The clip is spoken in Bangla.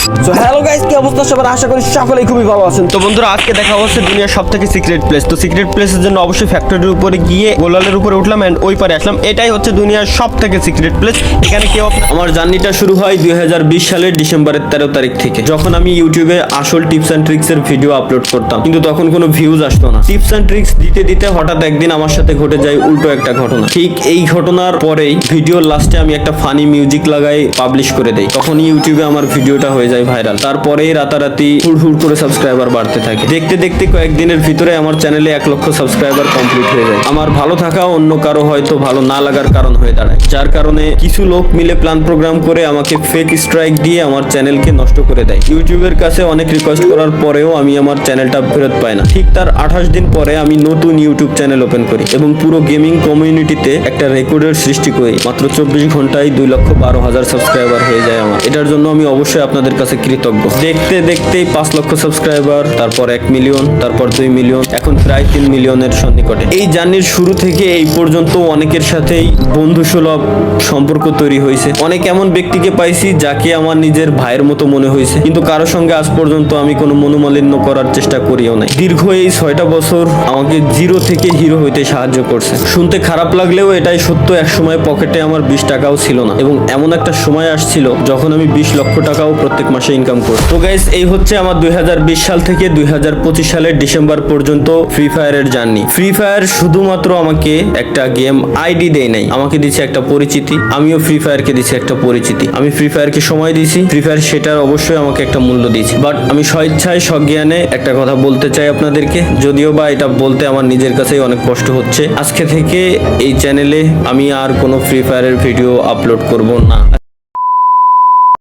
সো হ্যালো গাইস, কি অবস্থা সবার? আশা করি সকলেই খুবই ভালো আছেন। তো বন্ধুরা, আজকে দেখা হচ্ছে দুনিয়ার সবথেকে সিক্রেট প্লেস। তো সিক্রেট প্লেসের জন্য অবশ্যই ফ্যাক্টরির উপরে গিয়ে গোলালের উপরে উঠলাম এন্ড ওই পারে আসলাম। এটাই হচ্ছে দুনিয়ার সবথেকে সিক্রেট প্লেস। এখানে কেউ আমার জার্নিটা শুরু হয় 2020 সালের ডিসেম্বরের 13 তারিখ থেকে, যখন আমি ইউটিউবে আসল টিপস এন্ড ট্রিক্স এর ভিডিও আপলোড করতাম, কিন্তু তখন কোনো ভিউজ আসতো না। টিপস এন্ড ট্রিক্স দিতে দিতে হঠাৎ একদিন আমার সাথে ঘটে যায় উল্টো একটা ঘটনা। ঠিক এই ঘটনার পরেই ভিডিওর লাস্টে আমি একটা ফানি মিউজিক লাগাই পাবলিশ করে দেই। তখন ইউটিউবে আমার ভিডিওটা হয়ে যায় ভাইরাল। তারপরেই রাতারাতি হুড় করে সাবস্ক্রাইবার বাড়তে থাকে। দেখতে দেখতে কয়েকদিনের ভিতরে আমার চ্যানেলে 1 লক্ষ সাবস্ক্রাইবার কমপ্লিট হয়ে যায়। আমার ভালো থাকা অন্য কারো হয়তো ভালো না লাগার কারণ হয়ে দাঁড়ায়, যার কারণে কিছু লোক মিলে প্ল্যান প্রোগ্রাম করে আমাকে ফেক স্ট্রাইক দিয়ে আমার চ্যানেলকে নষ্ট করে দেয়। ইউটিউবের কাছে অনেক রিকোয়েস্ট করার পরেও আমি আমার চ্যানেলটা ফেরত পাই না। ঠিক তার 28 দিন পরে আমি নতুন ইউটিউব চ্যানেল ওপেন করি এবং পুরো গেমিং কমিউনিটিতে একটা রেকর্ডের সৃষ্টি করি। মাত্র 24 ঘন্টায় 2,12,000 সাবস্ক্রাইবার হয়ে যায় আমার। এটার জন্য আমি অবশ্যই আপনাদের কাছে কৃতজ্ঞ। দেখতে দেখতেই 5 লক্ষ সাবস্ক্রাইবার, তারপর 1 মিলিয়ন, তারপর 2 মিলিয়ন, এখন প্রায় 3 মিলিয়নের সন্নিকটে। এই জার্নির শুরু থেকে এই পর্যন্ত অনেকের সাথেই বন্ধুসুলভ সম্পর্ক তৈরি হয়েছে। অনেক এমন ব্যক্তিকে পাইছি যাকে আমার নিজের ভাইয়ের মতো মনে হয়েছে, কিন্তু কারো সঙ্গে আজ পর্যন্ত আমি কোনো মনোমালিন্য করার চেষ্টা করিও নাই। দীর্ঘ এই 6টা বছর আমাকে জিরো থেকে হিরো হইতে সাহায্য করছে। শুনতে খারাপ লাগলেও এটাই সত্য। এক সময় পকেটে আমার 20 টাকাও ছিল না এবং এমন একটা সময় আসছিল যখন আমি 20 লক্ষ টাকাও প্রত্যেক মাসে ইনকাম করি। তো গাইস, এই হচ্ছে আমার 2020 সাল থেকে 2025 সালের ডিসেম্বর পর্যন্ত ফ্রি ফায়ারের জার্নি। ফ্রি ফায়ার শুধুমাত্র আমাকে একটা গেম আইডি দেয় নাই, আমাকে দিয়েছে একটা পরিচিতি। আমিও ফ্রি ফায়ারকে দিয়েছি একটা পরিচিতি। আমি ফ্রি ফায়ারকে সময় দিয়েছি, ফ্রি ফায়ার সেটার অবশ্যই আমাকে একটা মূল্য দিয়েছে। বাট আমি স্বেচ্ছায় সজ্ঞানে একটা কথা বলতে চাই আপনাদেরকে, যদিও বা এটা বলতে আমার নিজের কাছেই অনেক কষ্ট হচ্ছে। আজকে থেকে এই চ্যানেলে আমি আর কোনো ফ্রি ফায়ারের ভিডিও আপলোড করব না।